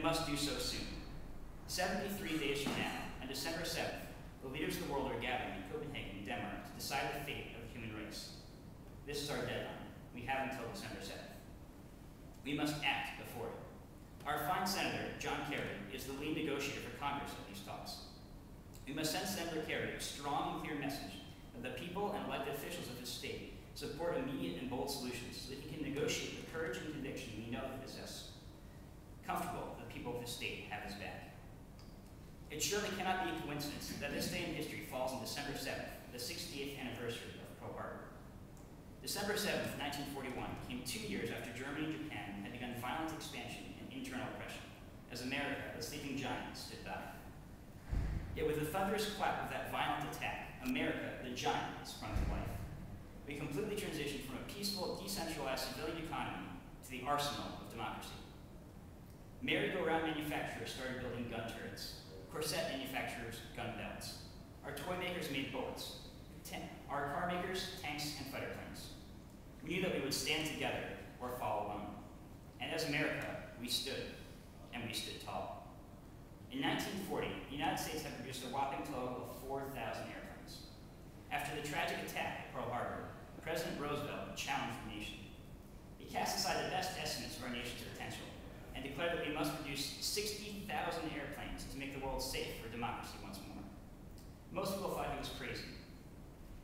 must do so soon. 73 days from now, on December 7th, the leaders of the world are gathering in Copenhagen, Denmark, to decide the fate of the human race. This is our deadline. We have until December 7th. We must act before it. Our fine Senator, John Kerry, is the lead negotiator for Congress at these talks. We must send Senator Kerry a strong and clear message that the people and elected officials of his state support immediate and bold solutions so that he can negotiate with courage and conviction we know he possesses. Comfortable that the people of his state have his back. It surely cannot be a coincidence that this day in history falls on December 7th, the 68th anniversary of Pearl Harbor. December 7th, 1941 came 2 years after Germany and Japan had begun violent expansion and internal oppression, as America, the sleeping giant, stood by. Yet with the thunderous clap of that violent attack, America, the giant, sprung to life. We completely transitioned from a peaceful, decentralized civilian economy to the arsenal of democracy. Merry-go-round manufacturers started building gun turrets. Corset manufacturers, gun belts. Our toy makers made bullets. Our car makers, tanks, and fighter planes. We knew that we would stand together or fall alone. And as America, we stood, and we stood tall. In 1940, the United States had produced a whopping total of 4,000 airplanes. After the tragic attack at Pearl Harbor, President Roosevelt challenged the nation. He cast aside the best estimates of our nation's potential and declared that we must produce 60,000 airplanes to make the world safe for democracy once more. Most people thought he was crazy.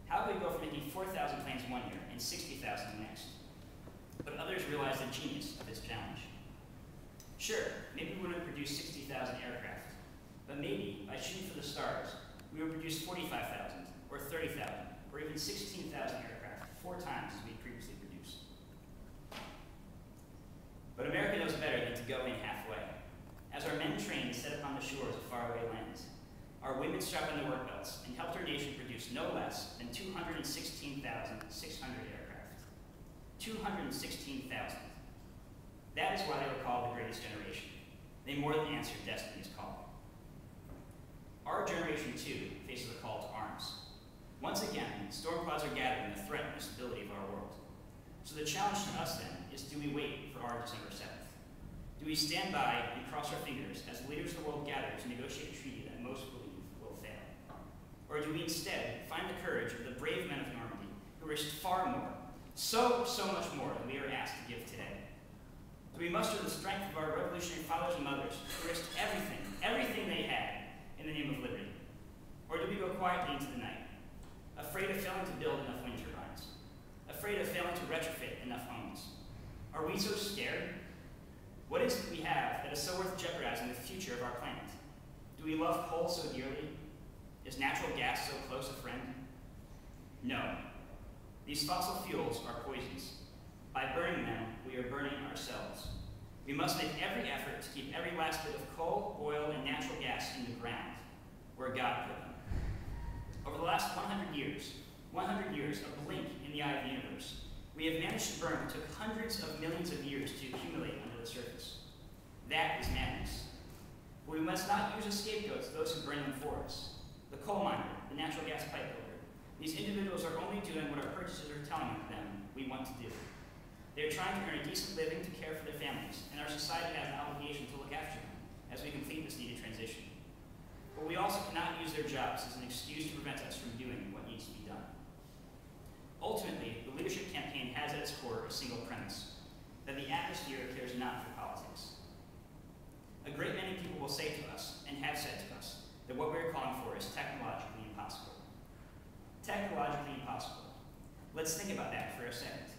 How could we go from making 4,000 planes one year and 60,000 the next? But others realized the genius of this challenge. Sure, maybe we wouldn't produce 60,000 aircraft, but maybe by shooting for the stars, we would produce 45,000, or 30,000, or even 16,000 aircraft, 4 times as we previously produced. But America knows better than to go in halfway. As our men trained and set upon the shores of faraway lands, our women sharpened their work belts and helped our nation produce no less than 216,600 aircraft. 216,000. That is why they were called the greatest generation. They more than answered destiny's call. Our generation, too, faces a call to arms. Once again, storm clouds are gathering to threaten the stability of our world. So the challenge to us, then, is do we wait for our December 7th? Do we stand by and cross our fingers as the leaders of the world gather to negotiate a treaty that most believe will fail? Or do we instead find the courage of the brave men of Normandy who risked far more, so much more than we are asked to give today? Do we muster the strength of our revolutionary fathers and mothers who risked everything they had in the name of liberty? Or do we go quietly into the night, afraid of failing to build enough wind turbines, afraid of failing to retrofit enough homes? Are we so scared? What is it we have that is so worth jeopardizing the future of our planet? Do we love coal so dearly? Is natural gas so close a friend? No. These fossil fuels are poisons. By burning them, we are burning ourselves. We must make every effort to keep every last bit of coal, oil, and natural gas in the ground, where God put them. Over the last 100 years, a blink in the eye of the universe, we have managed to burn what took hundreds of millions of years to accumulate under the surface. That is madness. But we must not use as scapegoats those who burn them for us. The coal miner, the natural gas pipe builder. These individuals are only doing what our purchasers are telling them we want to do. They are trying to earn a decent living to care for their families, and our society has an obligation to look after them as we complete this needed transition. But we also cannot use their jobs as an excuse to prevent us from doing what needs to be done. Ultimately, the leadership campaign has at its core a single premise, that the atmosphere cares not for politics. A great many people will say to us, and have said to us, that what we are calling for is technologically impossible. Technologically impossible. Let's think about that for a second.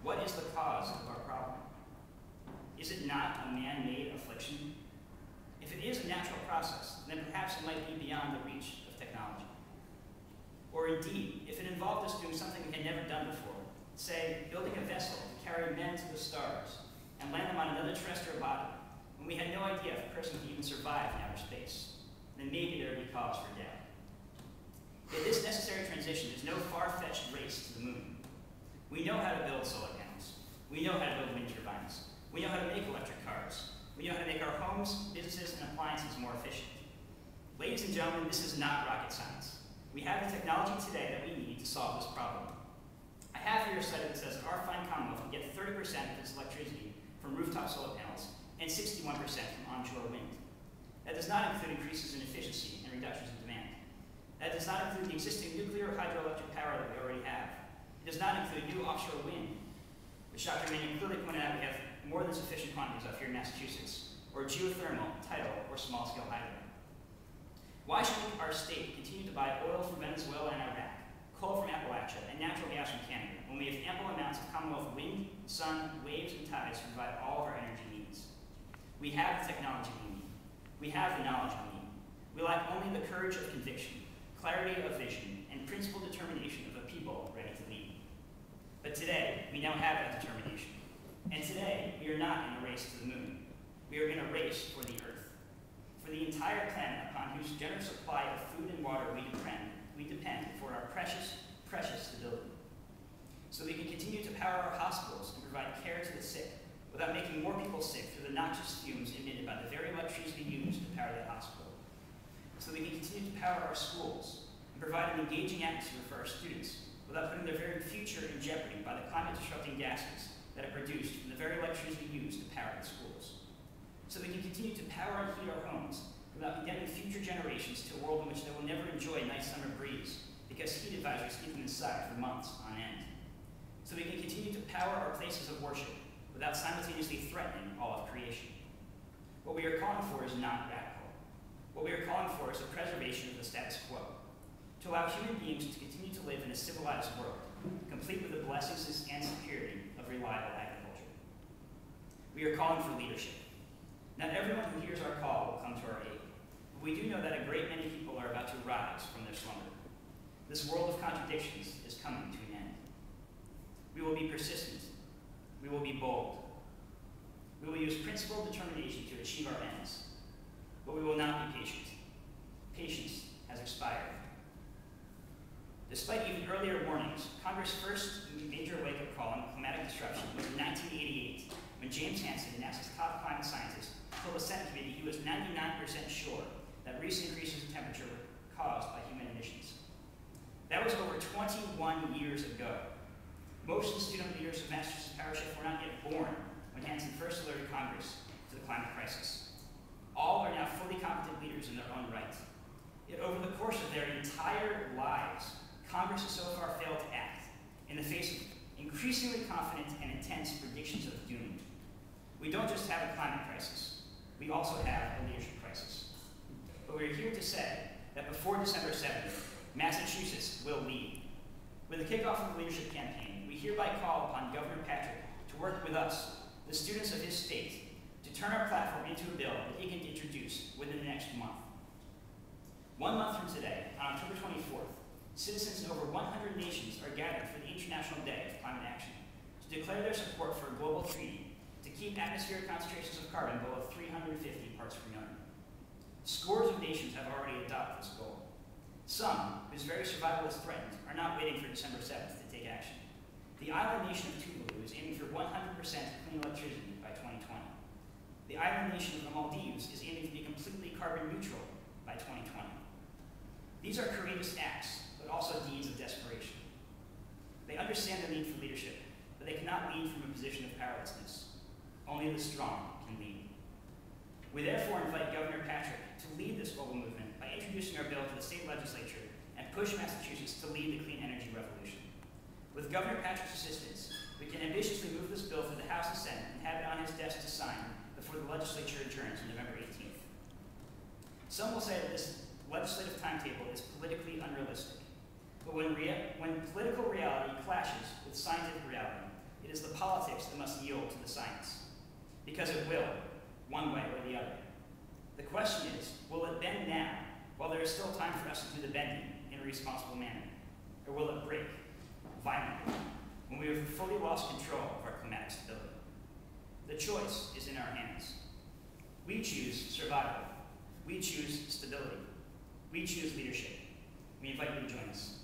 What is the cause of our problem? Is it not a man-made affliction? If it is a natural process, then perhaps it might be beyond the reach of technology. Or indeed, if it involved us doing something we had never done before, say, building a vessel to carry men to the stars and land them on another terrestrial body, when we had no idea if a person could even survive in outer space, then maybe there would be cause for doubt. Yet this necessary transition is no far-fetched race to the moon. We know how to build solar panels. We know how to build wind turbines. We know how to make electric cars. We know how to make our homes, businesses, and appliances more efficient. Ladies and gentlemen, this is not rocket science. We have the technology today that we need to solve this problem. I have here a study that says that our fine Commonwealth can get 30% of its electricity from rooftop solar panels and 61% from onshore wind. That does not include increases in efficiency and reductions in demand. That does not include the existing nuclear or hydroelectric power that we already have. It does not include new offshore wind, which Dr. Manning clearly pointed out we have more than sufficient quantities of here in Massachusetts, or geothermal, tidal, or small-scale hydro. Why should our state continue to buy oil from Venezuela and Iraq, coal from Appalachia, and natural gas from Canada, when we have ample amounts of Commonwealth wind, sun, waves, and tides to provide all of our energy needs? We have the technology we need. We have the knowledge we need. We lack only the courage of conviction, clarity of vision, and principled determination of a people ready to lead. But today, we now have that determination. And today, we are not in a race to the moon. We are in a race for the earth, for the entire planet upon whose generous supply of food and water we depend for our precious, precious stability. So we can continue to power our hospitals and provide care to the sick without making more people sick through the noxious fumes emitted by the very electricity used to power that hospital. So we can continue to power our schools and provide an engaging atmosphere for our students without putting their very future in jeopardy by the climate-disrupting gases that are produced from the very electricity used to power the schools. So we can continue to power and heat our homes without condemning future generations to a world in which they will never enjoy a nice summer breeze because heat advisories keep them inside for months on end. So we can continue to power our places of worship without simultaneously threatening all of creation. What we are calling for is not radical. What we are calling for is the preservation of the status quo, to allow human beings to continue to live in a civilized world, complete with the blessings and security of reliable agriculture. We are calling for leadership. Not everyone who hears our call will come to our aid, but we do know that a great many people are about to rise from their slumber. This world of contradictions is coming to an end. We will be persistent. We will be bold. We will use principled determination to achieve our ends, but we will not be patient. Patience has expired. Despite even earlier warnings, Congress' first major wake-up call on climatic disruption was in 1988, when James Hansen, NASA's top climate scientist, told the Senate committee he was 99% sure that recent increases in temperature were caused by human emissions. That was over 21 years ago. Most of the student leaders of Massachusetts Power Shift were not yet born when Hansen first alerted Congress to the climate crisis. All are now fully competent leaders in their own right. Yet over the course of their entire lives, Congress has so far failed to act in the face of increasingly confident and intense predictions of doom. We don't just have a climate crisis, we also have a leadership crisis. But we're here to say that before December 7th, Massachusetts will lead. With the kickoff of the leadership campaign, we hereby call upon Governor Patrick to work with us, the students of his state, to turn our platform into a bill that he can introduce within the next month. 1 month from today, on October 24th, citizens in over 100 nations are gathered for the International Day of Climate Action to declare their support for a global treaty to keep atmospheric concentrations of carbon below 350 parts per million. Scores of nations have already adopted this goal. Some, whose very survival is threatened, are not waiting for December 7th to take action. The island nation of Tuvalu is aiming for 100% clean electricity by 2020. The island nation of the Maldives is aiming to be completely carbon neutral by 2020. These are courageous acts, but also deeds of desperation. They understand the need for leadership, but they cannot lead from a position of powerlessness. Only the strong can lead. We therefore invite Governor Patrick to lead this global movement by introducing our bill to the state legislature and push Massachusetts to lead the clean energy revolution. With Governor Patrick's assistance, we can ambitiously move this bill through the House and Senate and have it on his desk to sign before the legislature adjourns on November 18th. Some will say that this legislative timetable is politically unrealistic, but when political reality clashes with scientific reality, it is the politics that must yield to the science, because it will, one way or the other. The question is, will it bend now, while there is still time for us to do the bending in a responsible manner, or will it break violently when we have fully lost control of our climatic stability? The choice is in our hands. We choose survival. We choose stability. We choose leadership. We invite you to join us.